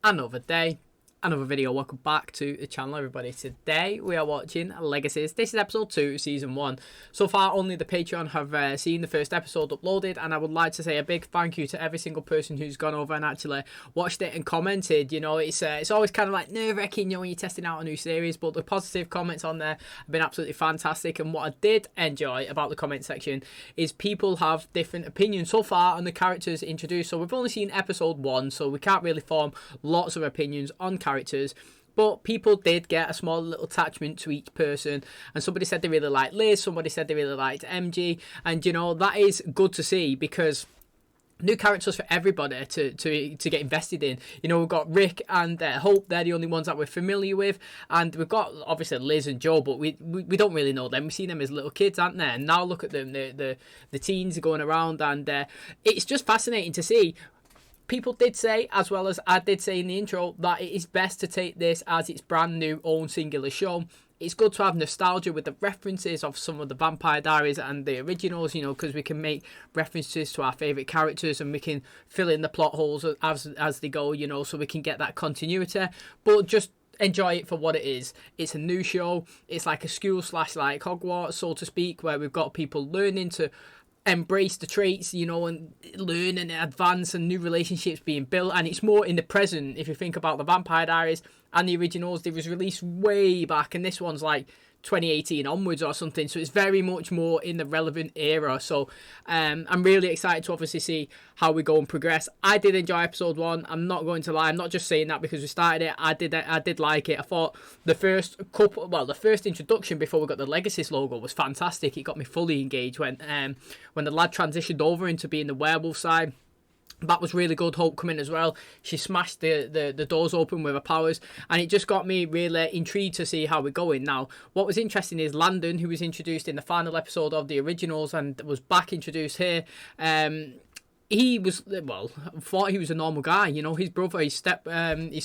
Another day, another video. Welcome back to the channel, everybody. Today we are watching Legacies. This is episode 2 season 1. So far only the Patreon have seen the first episode uploaded, and I would like to say a big thank you to every single person who's gone over and actually watched it and commented. You know, it's always kind of like nerve-wracking, you know, when you're testing out a new series, but the positive comments on there have been absolutely fantastic. And what I did enjoy about the comment section is people have different opinions so far on the characters introduced. So we've only seen episode 1, so we can't really form lots of opinions on characters, but people did get a small little attachment to each person, and somebody said they really liked Liz, somebody said they really liked MG, and you know, that is good to see because new characters for everybody to get invested in. You know, we've got Rick and Hope. They're the only ones that we're familiar with, and we've got obviously Liz and Joe, but we don't really know them. We've seen them as little kids, aren't they? And now look at them, the teens are going around, and it's just fascinating to see. People did say, as well as I did say in the intro, that it is best to take this as its brand new own singular show. It's good to have nostalgia with the references of some of the Vampire Diaries and the originals, you know, because we can make references to our favourite characters and we can fill in the plot holes as they go, you know, so we can get that continuity. But just enjoy it for what it is. It's a new show. It's like a school / like Hogwarts, so to speak, where we've got people learning to embrace the traits, you know, and learn and advance, and new relationships being built. And it's more in the present. If you think about the Vampire Diaries and the originals, they was released way back, and this one's like 2018 onwards or something, so it's very much more in the relevant era. So I'm really excited to obviously see how we go and progress. I did enjoy episode 1. I'm not going to lie, I'm not just saying that because we started it. I did like it. I thought the first introduction before we got the Legacies logo was fantastic. It got me fully engaged when the lad transitioned over into being the werewolf side. That was really good. Hope come in as well. She smashed the doors open with her powers, and it just got me really intrigued to see how we're going. Now, what was interesting is Landon, who was introduced in the final episode of the originals and was back introduced here, he was, well, thought he was a normal guy. You know, his brother, his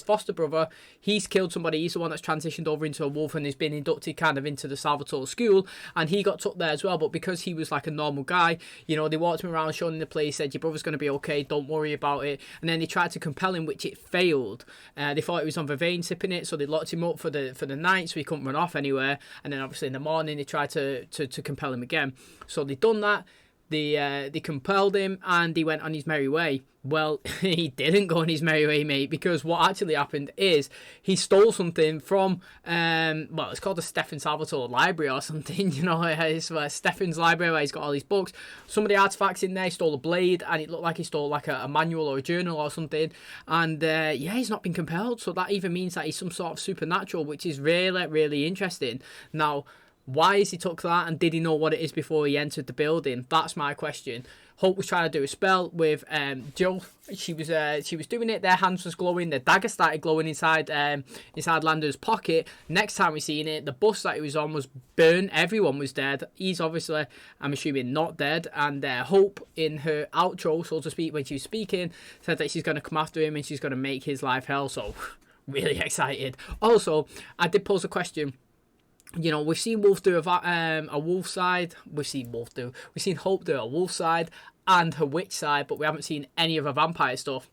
foster brother, he's killed somebody. He's the one that's transitioned over into a wolf and has been inducted kind of into the Salvatore school, and he got took there as well. But because he was like a normal guy, you know, they walked him around, showing him the place, said, your brother's going to be okay, don't worry about it. And then they tried to compel him, which it failed. They thought he was on Vervain sipping it, so they locked him up for the night so he couldn't run off anywhere. And then obviously in the morning they tried to compel him again. So they done that. They compelled him and he went on his merry way. Well, he didn't go on his merry way, mate, because what actually happened is he stole something from, well, it's called the Stefan Salvatore Library or something, you know, it's Stefan's library where he's got all these books. Some of the artifacts in there, he stole a blade, and it looked like he stole like a manual or a journal or something, and yeah, he's not been compelled, so that even means that he's some sort of supernatural, which is really, really interesting. Now, why is he took that, and did he know what it is before he entered the building? That's my question. Hope was trying to do a spell with Jill. She was doing it. Their hands was glowing. The dagger started glowing inside Landon's pocket. Next time we seen it, the bus that he was on was burned. Everyone was dead. He's obviously, I'm assuming, not dead. And Hope, in her outro, so to speak, when she was speaking, said that she's going to come after him and she's going to make his life hell. So, really excited. Also, I did pose a question. You know, we've seen Wolf do a wolf side. We've seen Hope do a wolf side and her witch side, but we haven't seen any of her vampire stuff.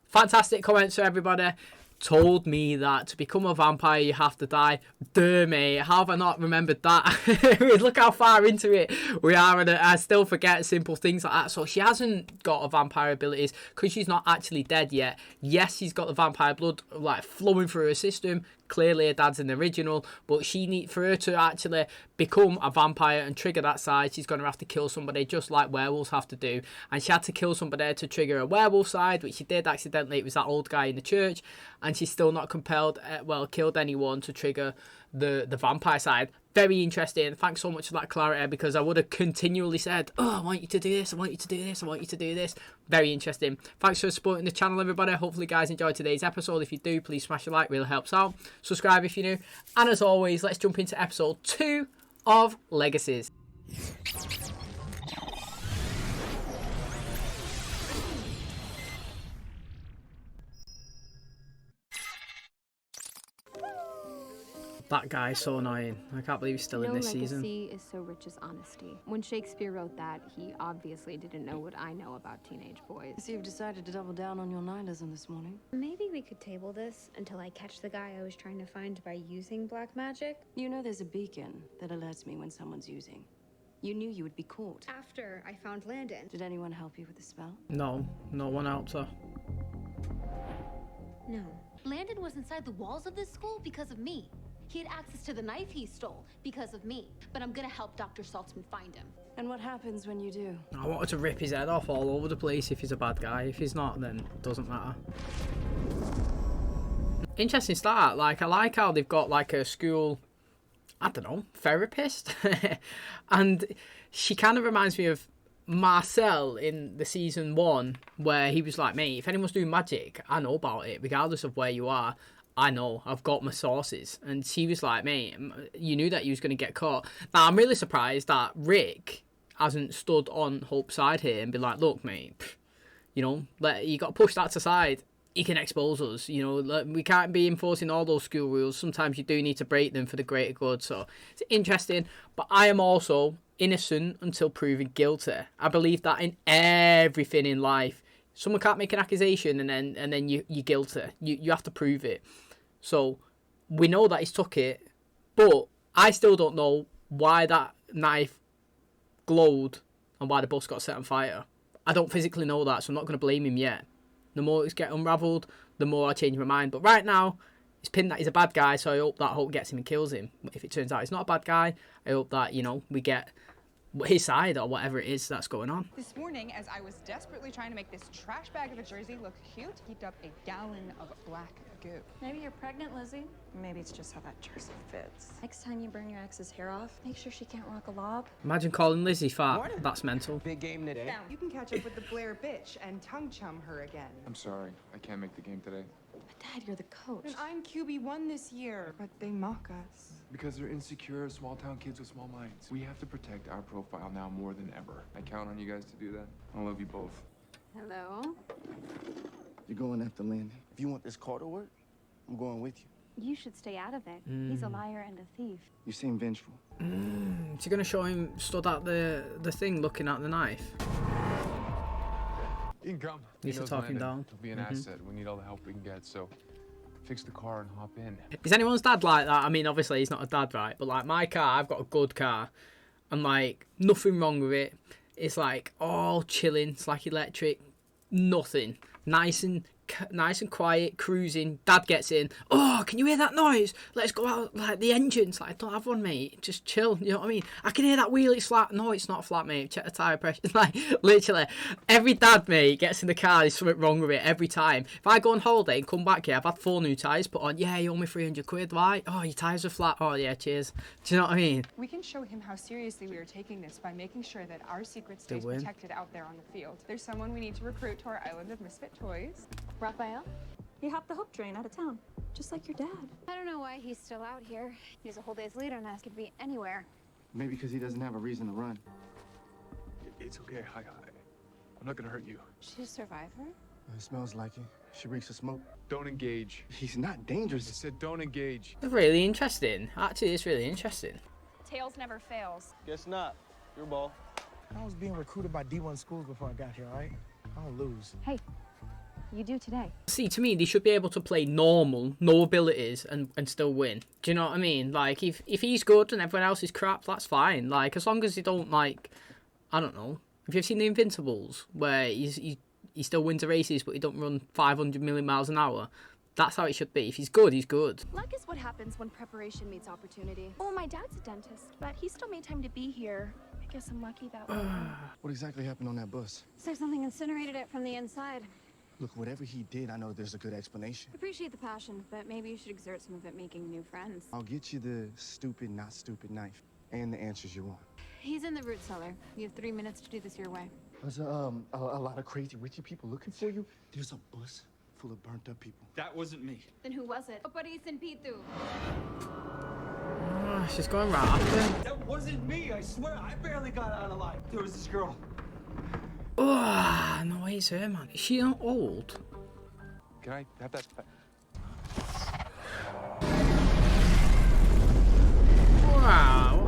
Fantastic comments for everybody. Told me that to become a vampire you have to die. Duh, mate, how have I not remembered that? Look how far into it we are, and I still forget simple things like that. So she hasn't got a vampire abilities because she's not actually dead yet. Yes, she's got the vampire blood like flowing through her system. Clearly her dad's in the original, but for her to actually become a vampire and trigger that side, she's going to have to kill somebody, just like werewolves have to do. And she had to kill somebody to trigger a werewolf side, which she did accidentally. It was that old guy in the church, and she's still not killed anyone to trigger the vampire side. Very interesting. Thanks so much for that clarity, because I would have continually said, oh, I want you to do this, I want you to do this, I want you to do this. Very interesting. Thanks for supporting the channel, everybody. Hopefully you guys enjoyed today's episode. If you do, please smash a like, really helps out. Subscribe if you're new. And as always, let's jump into episode 2 of Legacies. That guy's so annoying. I can't believe he's still in this season. No legacy is so rich as honesty. When Shakespeare wrote that, he obviously didn't know what I know about teenage boys. So you've decided to double down on your nihilism this morning? Maybe we could table this until I catch the guy I was trying to find by using black magic. You know there's a beacon that alerts me when someone's using. You knew you would be caught. After I found Landon. Did anyone help you with the spell? No, no one helped her. No. Landon was inside the walls of this school because of me. He had access to the knife he stole because of me. But I'm gonna help Dr. Saltzman find him. And what happens when you do? I wanted to rip his head off all over the place if he's a bad guy. If he's not, then it doesn't matter. Interesting start. Like, I like how they've got like a school, I don't know, therapist. And she kind of reminds me of Marcel in the season 1, where he was like, mate, if anyone's doing magic, I know about it, regardless of where you are. I know, I've got my sources. And she was like, mate, you knew that you was going to get caught. Now, I'm really surprised that Rick hasn't stood on Hope's side here and be like, look, mate, you know, you got to push that aside. He can expose us, you know, we can't be enforcing all those school rules. Sometimes you do need to break them for the greater good. So it's interesting, but I am also innocent until proven guilty. I believe that in everything in life. Someone can't make an accusation and then you're guilty. You have to prove it. So we know that he's took it, but I still don't know why that knife glowed and why the bus got set on fire. I don't physically know that, so I'm not going to blame him yet. The more it's get unravelled, the more I change my mind. But right now, it's pinned that he's a bad guy, so I hope that Hope gets him and kills him. If it turns out he's not a bad guy, I hope that, you know, we get his side or whatever it is that's going on. This morning, as I was desperately trying to make this trash bag of a jersey look cute, heaped up a gallon of black goo. Maybe you're pregnant, Lizzie. Maybe it's just how that jersey fits. Next time you burn your ex's hair off, make sure she can't rock a lob. Imagine calling Lizzie fat. That's mental. Big game today. You can catch up with the Blair bitch and tongue chum her again. I'm sorry, I can't make the game today. But Dad, you're the coach. And I'm QB1 this year, but they mock us. Because they're insecure, small-town kids with small minds. We have to protect our profile now more than ever. I count on you guys to do that. I love you both. Hello? You're going after Landon. If you want this car to work, I'm going with you. You should stay out of it. He's a liar and a thief. You seem vengeful. Is he going to show him stood at the thing looking at the knife? You can come. Needs to talk him down. He'll be an asset. We need all the help we can get, so fix the car and hop in. Is anyone's dad like that? I mean, obviously he's not a dad, right? But like my car, I've got a good car. And like, nothing wrong with it. It's like all chilling. It's like electric. Nothing. Nice and quiet, cruising. Dad gets in. Oh, can you hear that noise? Let's go out. Like the engine's like, I don't have one, mate. Just chill. You know what I mean? I can hear that wheel. It's flat. No, it's not flat, mate. Check the tyre pressure. Like literally, every dad, mate, gets in the car. There's something wrong with it every time. If I go on holiday and come back here, I've had 4 new tyres put on. Yeah, you owe me 300 quid. Why? Oh, your tyres are flat. Oh yeah, cheers. Do you know what I mean? We can show him how seriously we are taking this by making sure that our secret stays protected out there on the field. There's someone we need to recruit to our island of misfit toys. Raphael? He hopped the hook train out of town, just like your dad. I don't know why he's still out here. He's a whole day's leader and that could be anywhere. Maybe because he doesn't have a reason to run. It's okay. I'm not gonna hurt you. She's a survivor? It smells like it. She reeks of smoke. Don't engage. He's not I dangerous. said don't engage. It's really interesting. Actually, it's really interesting. Tails never fails. Guess not. Your ball. I was being recruited by D1 schools before I got here, all right? I don't lose. Hey, you do today. See, to me, they should be able to play normal, no abilities, and still win. Do you know what I mean? Like, if he's good and everyone else is crap, that's fine. Like, as long as they don't, like, I don't know. If you've seen The Invincibles, where he still wins the races, but he don't run 500 million miles an hour, that's how it should be. If he's good, he's good. Luck is what happens when preparation meets opportunity. Oh, my dad's a dentist, but he still made time to be here. I guess I'm lucky that way. What exactly happened on that bus? So something incinerated it from the inside. Look, whatever he did, I know there's a good explanation. Appreciate the passion, but maybe you should exert some of it making new friends. I'll get you the stupid, not stupid knife and the answers you want. He's in the root cellar. You have 3 minutes to do this your way. There's a lot of crazy, witchy people looking for you. There's a bus full of burnt up people. That wasn't me. Then who was it? She's going right after. That wasn't me, I swear. I barely got out alive. There was this girl. Oh, no, it's her, man. Is she not old? Can I have that?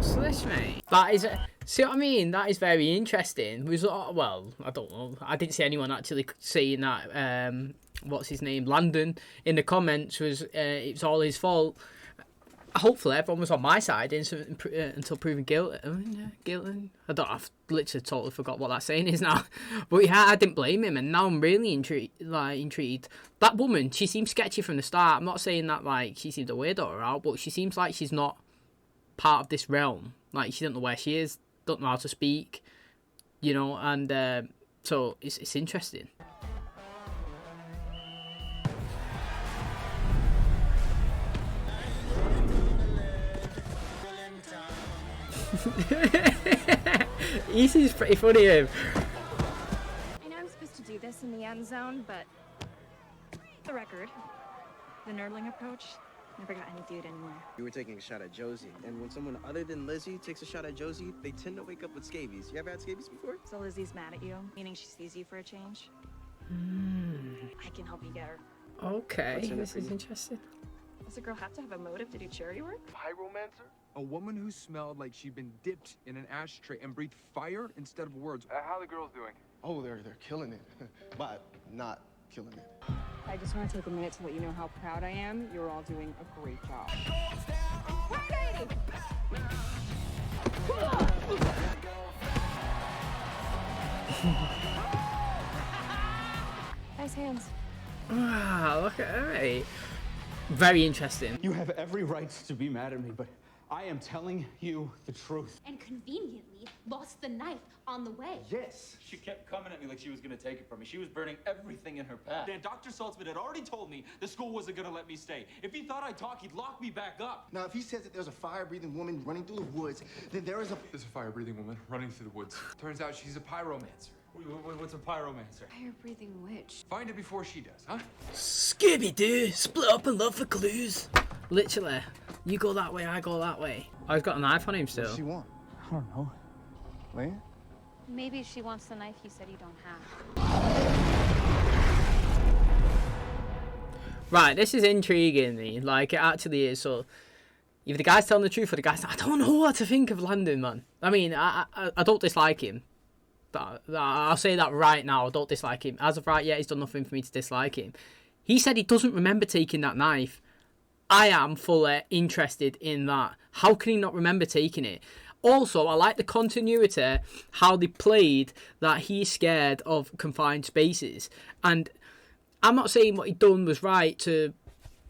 What's this, mate? That is, see what I mean? That is very interesting. Well, I don't know. I didn't see anyone actually saying that. What's his name? Landon in the comments was it's all his fault. Hopefully, everyone was on my side until proven guilty. Guilty. I don't. I've literally totally forgot what that saying is now. But yeah, I didn't blame him, and now I'm really intrigued. That woman, she seems sketchy from the start. I'm not saying that like she seemed a weirdo or out, but she seems like she's not part of this realm. Like she doesn't know where she is, don't know how to speak, you know. And so it's interesting. Easy's pretty funny. I know I'm supposed to do this in the end zone, but the record, The nerdling approach never got any dude anywhere. You were taking a shot at Josie, and when someone other than Lizzie takes a shot at Josie, they tend to wake up with scabies. You ever had scabies before? So Lizzie's mad at you, meaning she sees you for a change? I can help you get her. Okay, this is interesting. Does a girl have to have a motive to do charity work? Pyromancer? A woman who smelled like she'd been dipped in an ashtray and breathed fire instead of words. How the girls doing? Oh, they're killing it, but not killing it. I just want to take a minute to let you know how proud I am. You're all doing a great job. nice hands. Wow, look at me. Very interesting. You have every right to be mad at me, but I am telling you the truth. And conveniently lost the knife on the way. Yes. She kept coming at me like she was gonna take it from me. She was burning everything in her path. Dan, Dr. Saltzman had already told me the school wasn't gonna let me stay. If he thought I'd talk, he'd lock me back up. Now, if he says that there's a fire-breathing woman running through the woods, then there's a fire-breathing woman running through the woods. Turns out she's a pyromancer. What's a pyromancer? Fire-breathing witch. Find it before she does, huh? Scooby-Doo, split up and look for clues. Literally, you go that way, I go that way. Oh, he's got a knife on him still. What does she want? I don't know. Leia? Maybe she wants the knife you said you don't have. Right, this is intriguing me. Like, it actually is. So, either the guy's telling the truth or the guy's... I don't know what to think of Landon, man. I mean, I don't dislike him. I'll say that right now. I don't dislike him. As of right yet, he's done nothing for me to dislike him. He said he doesn't remember taking that knife. I am fully interested in that. How can he not remember taking it? Also, I like the continuity, how they played that he's scared of confined spaces. And I'm not saying what he done was right to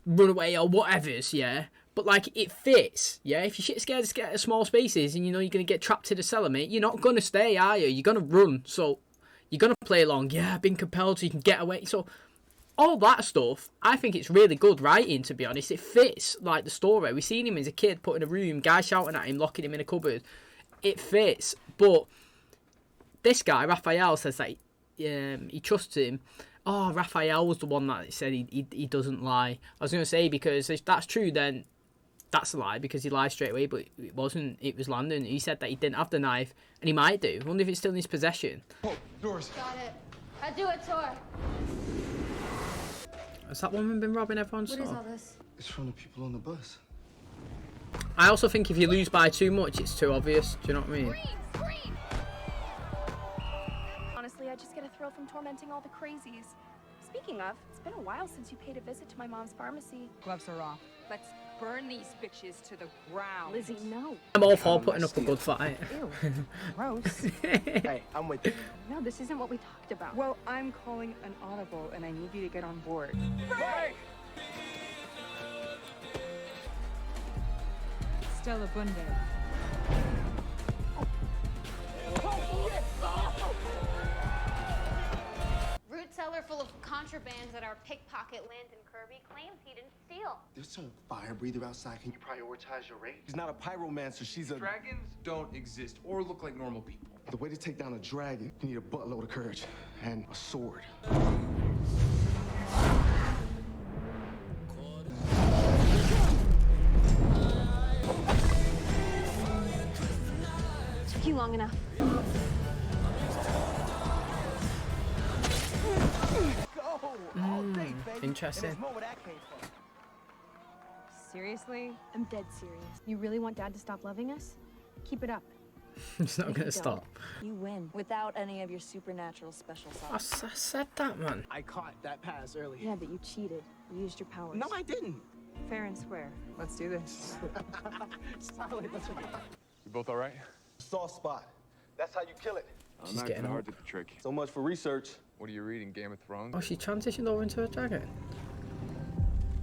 run away or whatever's, yeah? But, like, it fits, yeah? If you're scared of small spaces and you know you're going to get trapped in a cellar, mate, you're not going to stay, are you? You're going to run. So, you're going to play along. Yeah, I've been compelled so you can get away. So, all that stuff, I think it's really good writing, to be honest. It fits, like, the story. We've seen him as a kid put in a room, guy shouting at him, locking him in a cupboard. It fits. But this guy, Raphael, says that he trusts him. Oh, Raphael was the one that said he doesn't lie. I was going to say, because if that's true, then that's a lie, because he lied straight away, but it wasn't. It was Landon. He said that he didn't have the knife, and he might do. I wonder if it's still in his possession. Oh, doors. Got it. I do it, Tor. Has that woman been robbing everyone's What is store? all this? It's from the people on the bus. I also think if you lose by too much, it's too obvious. Do you know what I mean? Green! Honestly, I just get a thrill from tormenting all the crazies. Speaking of, it's been a while since you paid a visit to my mom's pharmacy. Gloves are off. Let's burn these bitches to the ground. Lizzie, no. I'm all for putting up a good fight. Ew. Gross. Hey, I'm with you. No, this isn't what we talked about. Well, I'm calling an audible, and I need you to get on board. Break! Stella Bunde. Root cellar full of contrabands that our pickpocket Landon Kirby claims he didn't steal. There's a fire breather outside. Can you prioritize your raid? She's not a pyromancer, she's a... Dragons don't exist or look like normal people. The way to take down a dragon, you need a buttload of courage and a sword. Took you long enough. Interesting. Seriously? I'm dead serious. You really want Dad to stop loving us? Keep it up. It's not going to stop. You win without any of your supernatural special I sauce. said that, man. I caught that pass earlier. Yeah, but you cheated. You used your powers. No, I didn't. Fair and square. Let's do this. Solid. Let's go. You both all right? Soft spot. That's how you kill it. She's Not getting even hard up. to the trick. So much for research. What are you reading, Game of Thrones? Oh, she transitioned over into a dragon?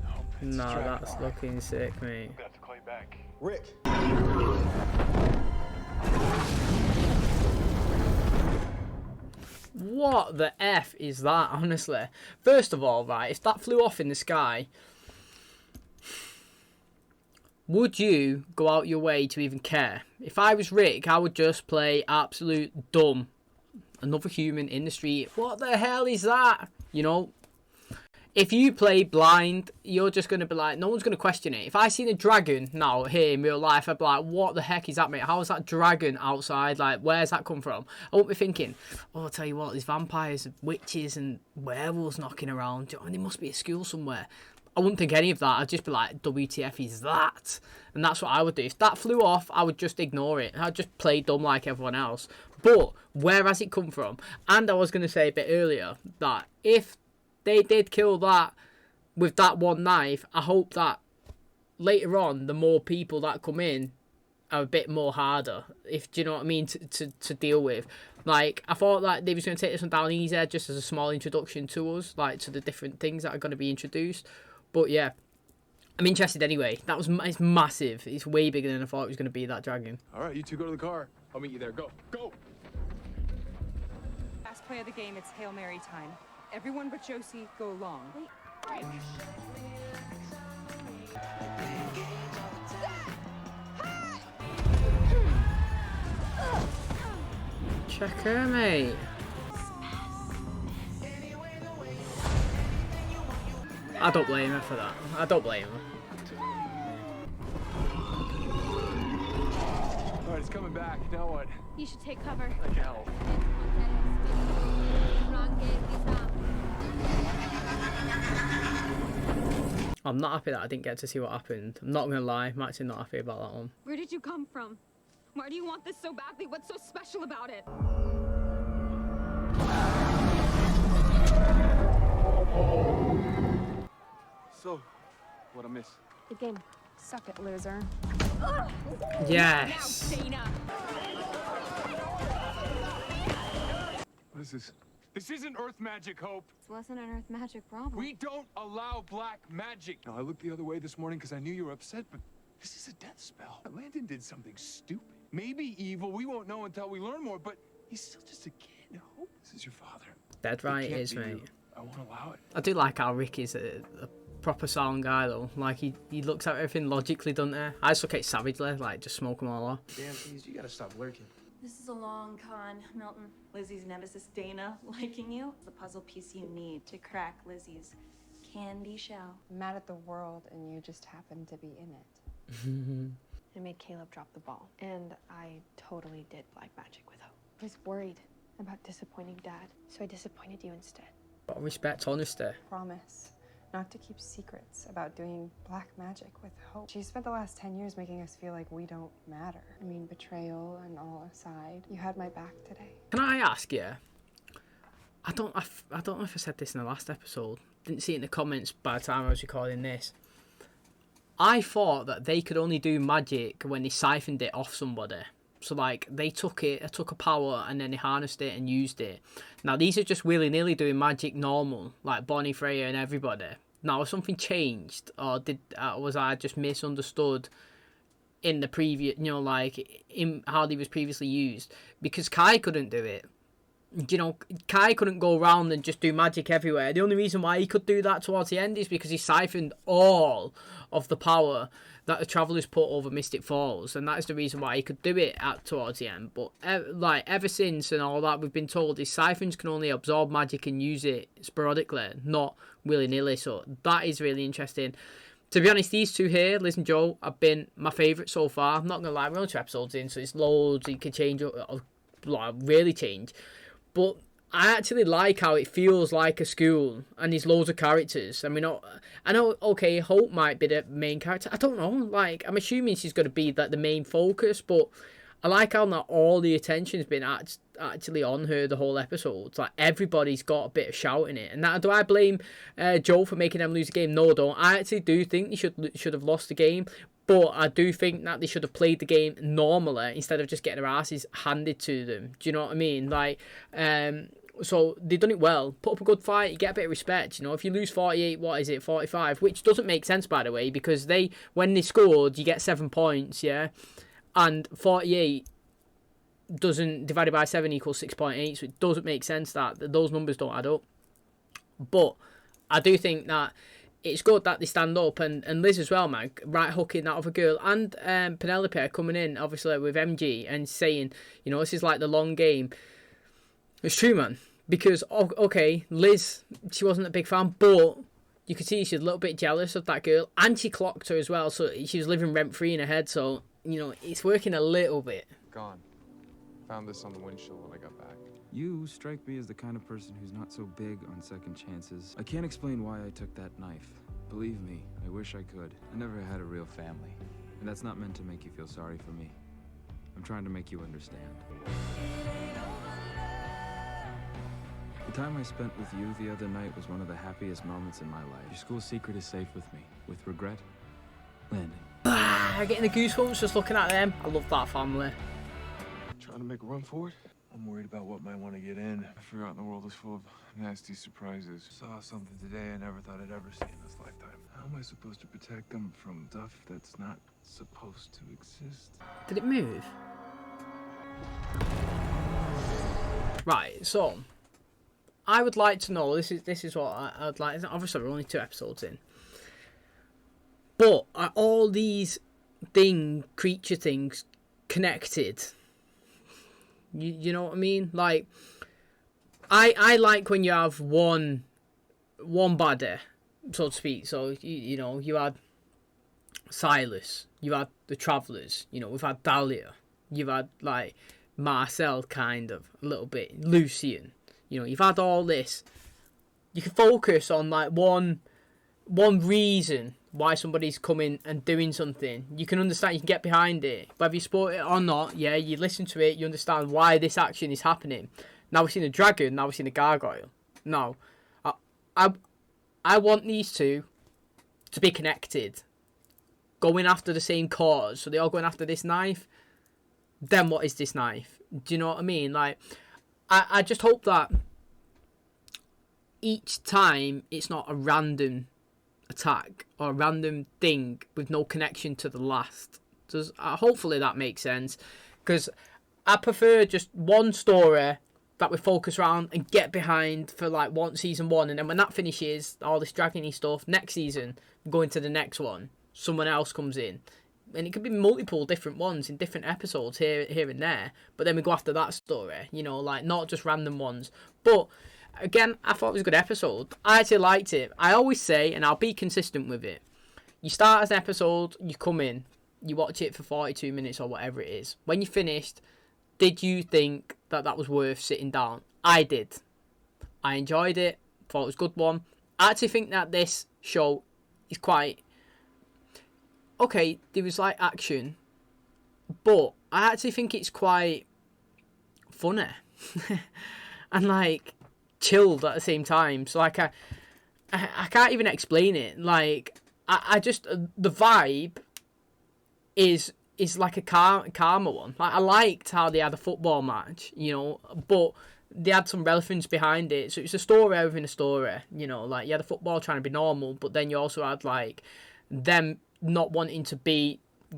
Nope, it's No, Dragon. that's looking sick, mate. I'm gonna have to call you back. Rick. What the F is that, honestly? First of all, right, if that flew off in the sky, would you go out your way to even care? If I was Rick, I would just play absolute dumb. Another human in the street. What the hell is that? You know? If you play blind, you're just going to be like, no one's going to question it. If I seen a dragon now here in real life, I'd be like, what the heck is that, mate? How is that dragon outside? Like, where's that come from? I won't be thinking, oh, I'll tell you what, there's vampires, witches, and werewolves knocking around. I mean, there must be a school somewhere. I wouldn't think any of that. I'd just be like, WTF is that? And that's what I would do. If that flew off, I would just ignore it. I'd just play dumb like everyone else. But where has it come from? And I was going to say a bit earlier that if they did kill that with that one knife, I hope that later on the more people that come in are a bit more harder, if do you know what I mean, to deal with. Like, I thought that they was going to take this one down easier just as a small introduction to us, like to the different things that are going to be introduced. But yeah, I'm interested anyway. It's massive. It's way bigger than I thought it was going to be, that dragon. All right, you two go to the car. I'll meet you there. Go, go. Last play of the game, it's Hail Mary time. Everyone but Josie, go long. Wait. Check her, mate. I don't blame her for that. I don't blame her. All right, it's coming back. Now what? You should take cover. Like hell. I'm not happy that I didn't get to see what happened. I'm not going to lie. I'm actually not happy about that one. Where did you come from? Why do you want this so badly? What's so special about it? So, what I miss? The game. Suck it, loser. Yes. What is this? This isn't Earth magic, Hope. This wasn't an Earth magic problem. We don't allow black magic. Now, I looked the other way this morning because I knew you were upset, but this is a death spell. Landon did something stupid. Maybe evil. We won't know until we learn more, but he's still just a kid. Hope, this is your father. Dead right It it can't is, be mate. you. I won't allow it. I do like how Rick is a proper sound guy, though. Like, he looks at everything logically, doesn't he? I just look at it savagely, like, just smoke them all off. Damn, please, you gotta stop lurking. This is a long con, Milton. Lizzie's nemesis Dana liking you. The puzzle piece you need to crack Lizzie's candy shell. I'm mad at the world, and you just happen to be in it. I made Caleb drop the ball, and I totally did black magic with Hope. I was worried about disappointing Dad, so I disappointed you instead. What respect, honesty. Promise not to keep secrets about doing black magic with Hope. She spent the last 10 years making us feel like we don't matter. I mean, betrayal and all aside, you had my back today. Can I ask you? I don't know if I said this in the last episode. Didn't see it in the comments by the time I was recording this. I thought that they could only do magic when they siphoned it off somebody. So, like, they took a power and then they harnessed it and used it. Now, these are just willy-nilly doing magic normal, like Bonnie, Freya and everybody. Now, has something changed? Or was I just misunderstood in the previous, you know, like, in how they was previously used? Because Kai couldn't do it. You know, Kai couldn't go around and just do magic everywhere. The only reason why he could do that towards the end is because he siphoned all of the power that the Travellers put over Mystic Falls, and that is the reason why he could do it towards the end. But like ever since and all that, we've been told his siphons can only absorb magic and use it sporadically, not willy-nilly. So that is really interesting. To be honest, these two here, Liz and Joe, have been my favourite so far. I'm not gonna lie, we're only 2 episodes in, so it's loads. You can change, like really change. But I actually like how it feels like a school and there's loads of characters. I mean, I know, okay, Hope might be the main character. I don't know. Like, I'm assuming she's going to be like the main focus, but I like how not all the attention's been actually on her the whole episode. Like, everybody's got a bit of shout in it. And that, do I blame Joe for making them lose the game? No, I don't. I actually do think they should have lost the game. But I do think that they should have played the game normally instead of just getting their asses handed to them. Do you know what I mean? Like, so they've done it well. Put up a good fight, you get a bit of respect. You know, if you lose 48, 45, which doesn't make sense, by the way, because when they scored, you get 7 points, yeah? And 48 doesn't, divided by 7 equals 6.8, so it doesn't make sense that those numbers don't add up. But I do think that it's good that they stand up, and Liz as well, man, right hooking that other girl, and Penelope coming in, obviously, with MG, and saying, you know, this is like the long game. It's true, man, because, okay, Liz, she wasn't a big fan, but you could see she's a little bit jealous of that girl, and she clocked her as well, so she was living rent-free in her head, so, you know, it's working a little bit. Gone. Found this on the windshield when I got back. You strike me as the kind of person who's not so big on second chances. I can't explain why I took that knife. Believe me, I wish I could. I never had a real family. And that's not meant to make you feel sorry for me. I'm trying to make you understand. The time I spent with you the other night was one of the happiest moments in my life. Your school secret is safe with me. With regret, Landon. Getting the goosebumps just looking at them. I love that family. Trying to make a run for it? I'm worried about what might want to get in. I forgot the world is full of nasty surprises. Saw something today I never thought I'd ever see in this lifetime. How am I supposed to protect them from stuff that's not supposed to exist? Did it move? Right, so I would like to know, this is what I'd like. Obviously, we're only 2 episodes in. But are all these creature things connected? You know what I mean? Like, I like when you have one baddie, so to speak. So, you know, you had Silas, you had the Travellers, you know, we've had Dahlia, you've had, like, Marcel, kind of, a little bit, Lucian, you know, you've had all this. You can focus on, like, one reason why somebody's coming and doing something. You can understand, you can get behind it. Whether you support it or not, yeah, you listen to it, you understand why this action is happening. Now we've seen a dragon, now we've seen a gargoyle. No. I want these two to be connected. Going after the same cause. So they're all going after this knife. Then what is this knife? Do you know what I mean? Like, I just hope that each time it's not a random attack or a random thing with no connection to the last. Hopefully that makes sense, because I prefer just one story that we focus around and get behind for like season 1, and then when that finishes, all this dragony stuff, next season going to the next one, someone else comes in, and it could be multiple different ones in different episodes here and there, but then we go after that story, you know, like not just random ones. But again, I thought it was a good episode. I actually liked it. I always say, and I'll be consistent with it, you start as an episode, you come in, you watch it for 42 minutes or whatever it is. When you finished, did you think that was worth sitting down? I did. I enjoyed it. Thought it was a good one. I actually think that this show is quite... Okay, there was like action, but I actually think it's quite funny. And like chilled at the same time. So like I can't even explain it. Like I just, the vibe is like a calmer one. Like, I liked how they had a football match, you know, but they had some relevance behind it. So it's a story within a story, you know, like you had a football trying to be normal, but then you also had like them not wanting to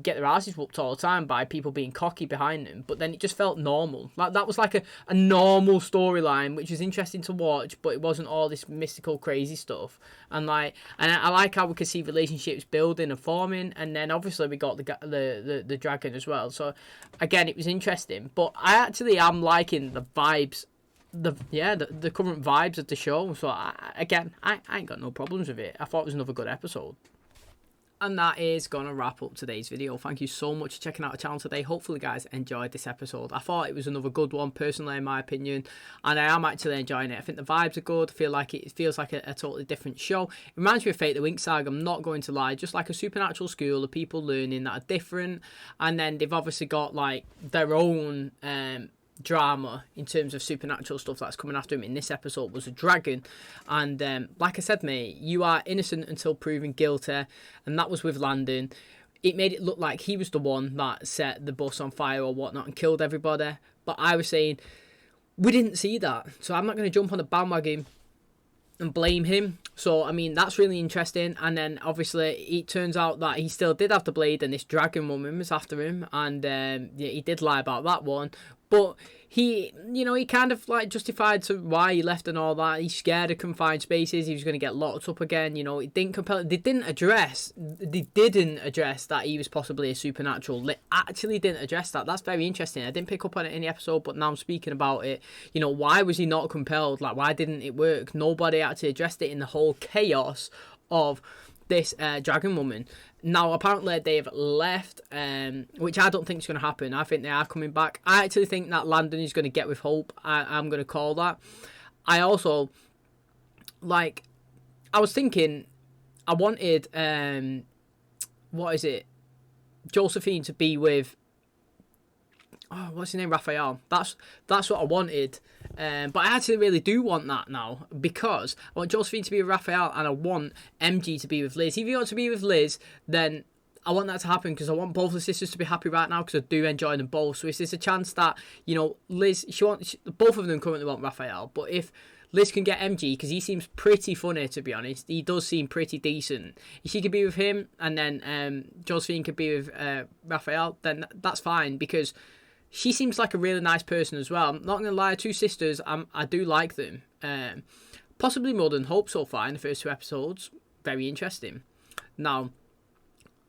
get their asses whooped all the time by people being cocky behind them, but then it just felt normal. Like that was like a normal storyline, which was interesting to watch, but it wasn't all this mystical crazy stuff. And I like how we could see relationships building and forming, and then obviously we got the dragon as well. So again, it was interesting, but I actually am liking the vibes, the current vibes of the show. So I ain't got no problems with it. I thought it was another good episode. And that is going to wrap up today's video. Thank you so much for checking out the channel today. Hopefully, guys, enjoyed this episode. I thought it was another good one, personally, in my opinion. And I am actually enjoying it. I think the vibes are good. I feel like it feels like a totally different show. It reminds me of Fate the Winx Saga, I'm not going to lie. Just like a supernatural school of people learning that are different. And then they've obviously got, like, their own drama in terms of supernatural stuff that's coming after him. In this episode was a dragon, and like I said, mate, you are innocent until proven guilty, and that was with Landon. It made it look like he was the one that set the bus on fire or whatnot and killed everybody, but I was saying we didn't see that, so I'm not going to jump on the bandwagon and blame him. So I mean, that's really interesting. And then obviously it turns out that he still did have the blade and this dragon woman was after him, and yeah, he did lie about that one. But he, you know, he kind of like justified to why he left and all that. He's scared of confined spaces. He was going to get locked up again. You know, it didn't compel. They didn't address that he was possibly a supernatural. They actually didn't address that. That's very interesting. I didn't pick up on it in the episode, but now I'm speaking about it. You know, why was he not compelled? Like, why didn't it work? Nobody actually addressed it in the whole chaos of this dragon woman. Now, apparently, they've left, which I don't think is going to happen. I think they are coming back. I actually think that Landon is going to get with Hope. I'm going to call that. I also, like, I was thinking, I wanted, what is it? Josephine to be with, oh, what's his name? Raphael. That's what I wanted. But I actually really do want that now, because I want Josephine to be with Raphael and I want MG to be with Liz. If you want to be with Liz, then I want that to happen, because I want both the sisters to be happy right now, because I do enjoy them both. So if there's a chance that, you know, Liz, both of them currently want Raphael, but if Liz can get MG, because he seems pretty funny, to be honest. He does seem pretty decent. If she could be with him and then Josephine could be with Raphael, then that's fine, because she seems like a really nice person as well. I'm not going to lie, two sisters, I do like them. Possibly more than Hope so far in the first 2 episodes. Very interesting. Now,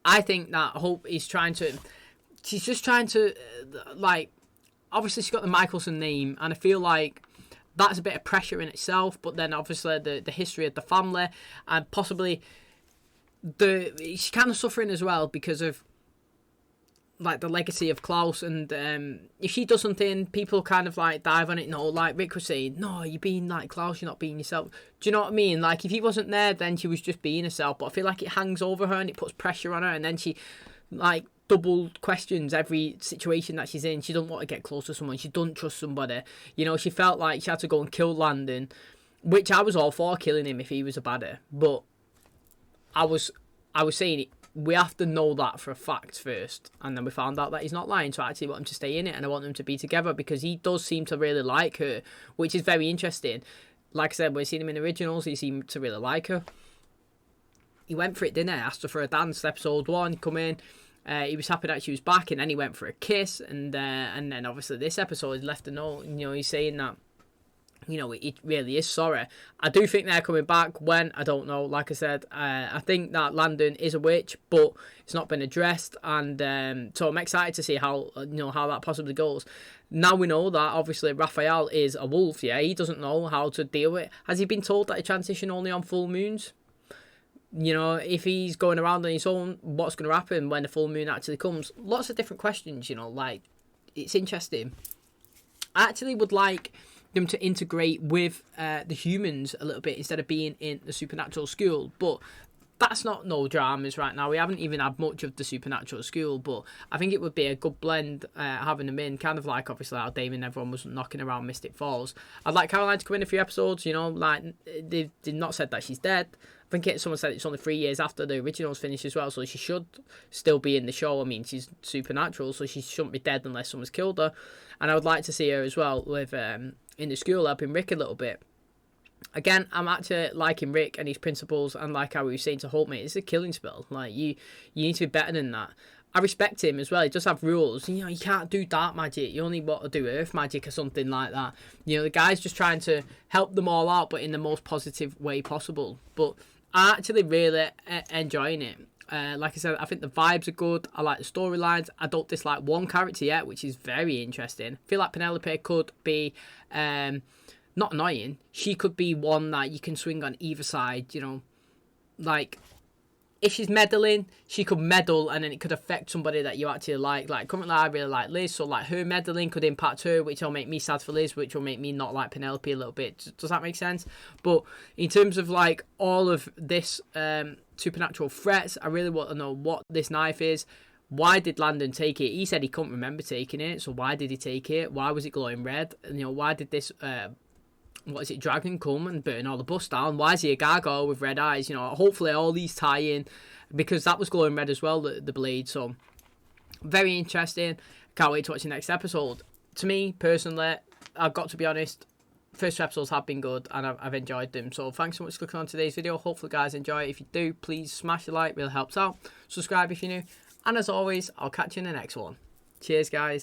I think that Hope is she's just trying to, like, obviously she's got the Michelson name, and I feel like that's a bit of pressure in itself, but then obviously the history of the family, and possibly she's kind of suffering as well because of, like, the legacy of Klaus, and if she does something, people kind of like dive on it. No, like Rick was saying, no, you're being like Klaus, you're not being yourself. Do you know what I mean? Like, if he wasn't there, then she was just being herself, but I feel like it hangs over her and it puts pressure on her, and then she, like, double questions every situation that she's in. She doesn't want to get close to someone, she doesn't trust somebody. You know, she felt like she had to go and kill Landon, which I was all for killing him if he was a baddie, but I was saying it, we have to know that for a fact first, and then we found out that he's not lying, so I actually want him to stay in it, and I want them to be together, because he does seem to really like her, which is very interesting. Like I said, when we seen him in originals, he seemed to really like her. He went for it, didn't he? Asked her for a dance, episode 1, come in, he was happy that she was back, and then he went for a kiss, and then obviously this episode he left a note, you know, he's saying that, you know, it really is sorry. I do think they're coming back. When, I don't know. Like I said, I think that Landon is a witch, but it's not been addressed, and so I'm excited to see how, you know, how that possibly goes. Now we know that obviously Raphael is a wolf. Yeah, he doesn't know how to deal with it. Has he been told that he transition only on full moons? You know, if he's going around on his own, what's going to happen when the full moon actually comes? Lots of different questions. You know, like, it's interesting. I actually would like them to integrate with the humans a little bit instead of being in the supernatural school, but that's not no dramas right now. We haven't even had much of the supernatural school, but I think it would be a good blend having them in, kind of like obviously how Damon and everyone was knocking around Mystic Falls. I'd like Caroline to come in a few episodes, you know, like they've not said that she's dead. I think someone said it's only 3 years after the originals finished as well, so she should still be in the show. I mean, she's supernatural, so she shouldn't be dead unless someone's killed her. And I would like to see her as well with in the school helping Rick a little bit. Again, I'm actually liking Rick and his principles, and like how we were saying to Hope, mate, it's a killing spell. Like, you need to be better than that. I respect him as well. He does have rules. You know, you can't do dark magic. You only want to do earth magic or something like that. You know, the guy's just trying to help them all out, but in the most positive way possible. But I'm actually really enjoying it. Like I said, I think the vibes are good. I like the storylines. I don't dislike one character yet, which is very interesting. I feel like Penelope could be not annoying. She could be one that you can swing on either side, you know. Like, if she's meddling, she could meddle and then it could affect somebody that you actually like. Like, currently I really like Liz, so like her meddling could impact her, which will make me sad for Liz, which will make me not like Penelope a little bit. Does that make sense? But in terms of like all of this supernatural threats, I really want to know what this knife is. Why did Landon take it? He said he couldn't remember taking it, so why did he take it? Why was it glowing red? And, you know, why did this what is it, dragon come and burn all the bus down? Why is he a gargoyle with red eyes? You know, hopefully all these tie in, because that was glowing red as well, the blade. So very interesting. Can't wait to watch the next episode. To me personally, I've got to be honest, first two episodes have been good and I've enjoyed them. So thanks so much for clicking on today's video. Hopefully guys enjoy it. If you do, please smash the like, really helps out. Subscribe if you're new, and as always, I'll catch you in the next one. Cheers guys.